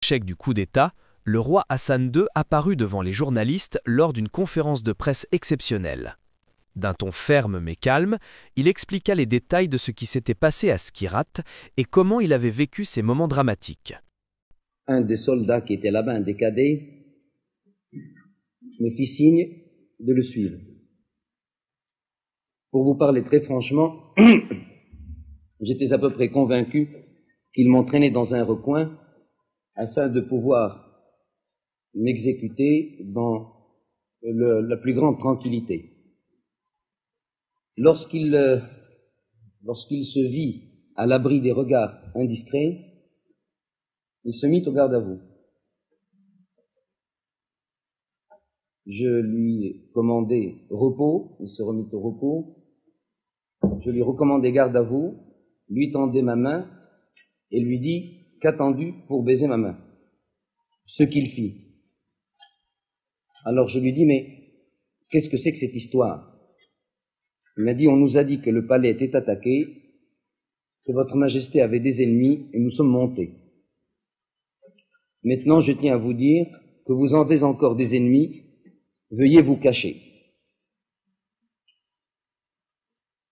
L'échec du coup d'État, le roi Hassan II apparut devant les journalistes lors d'une conférence de presse exceptionnelle. D'un ton ferme mais calme, il expliqua les détails de ce qui s'était passé à Skirat et comment il avait vécu ces moments dramatiques. Un des soldats qui était là-bas, un des cadets, me fit signe de le suivre. Pour vous parler très franchement, j'étais à peu près convaincu qu'il m'entraînait dans un recoin afin de pouvoir m'exécuter dans la plus grande tranquillité. Lorsqu'il se vit à l'abri des regards indiscrets, il se mit au garde à vous. Je lui commandai repos, il se remit au repos. Je lui recommandai garde à vous, lui tendai ma main et lui dis qu'attendu pour baiser ma main. Ce qu'il fit. Alors je lui dis, mais qu'est-ce que c'est que cette histoire? Il m'a dit, on nous a dit que le palais était attaqué, que votre majesté avait des ennemis et nous sommes montés. Maintenant, je tiens à vous dire que vous en avez encore des ennemis, veuillez vous cacher.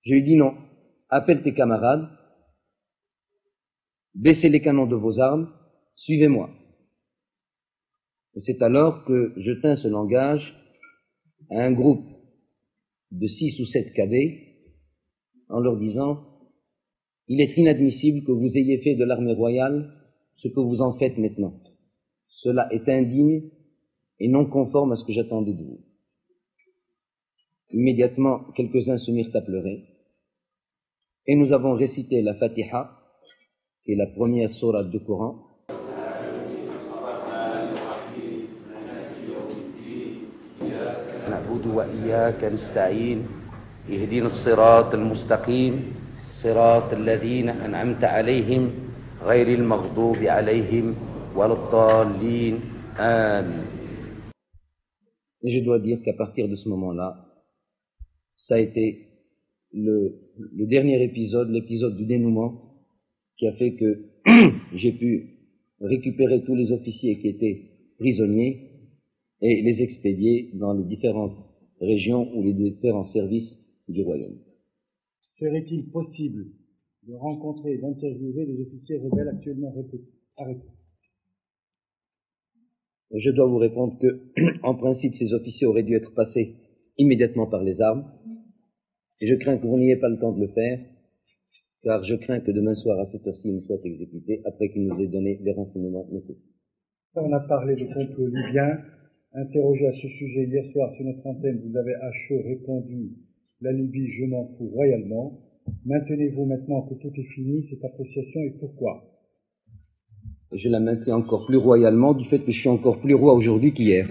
Je lui dis non, appelle tes camarades, baissez les canons de vos armes, suivez-moi. Et c'est alors que je tins ce langage à un groupe de 6 ou 7 cadets en leur disant, il est inadmissible que vous ayez fait de l'armée royale ce que vous en faites maintenant. Cela est indigne et non conforme à ce que j'attendais de vous. Immédiatement, quelques-uns se mirent à pleurer et nous avons récité la Fatiha, qui est la première sourate du Coran. نعبد وإياك نستعين اهدنا الصراط المستقيم صراط الذين أنعمت عليهم غير المغضوب عليهم ولا الضالين آمين. Et je dois dire qu'à partir de ce moment-là, ça a été le dernier épisode, l'épisode du dénouement, qui a fait que j'ai pu récupérer tous les officiers qui étaient prisonniers et les expédier dans les différentes régions ou les différents services du royaume. Serait-il possible de rencontrer et d'interviewer les officiers rebelles actuellement arrêtés? Je dois vous répondre que, en principe, ces officiers auraient dû être passés immédiatement par les armes. Et je crains que vous n'ayez pas le temps de le faire, car je crains que demain soir, à cette heure-ci, ils soient exécutés après qu'ils nous aient donné les renseignements nécessaires. On a parlé de complot libyen. Interrogé à ce sujet hier soir sur notre antenne, vous avez à chaud répondu « La Libye, je m'en fous royalement ». Maintenez-vous maintenant que tout est fini, cette appréciation, et pourquoi? Je la maintiens encore plus royalement du fait que je suis encore plus roi aujourd'hui qu'hier.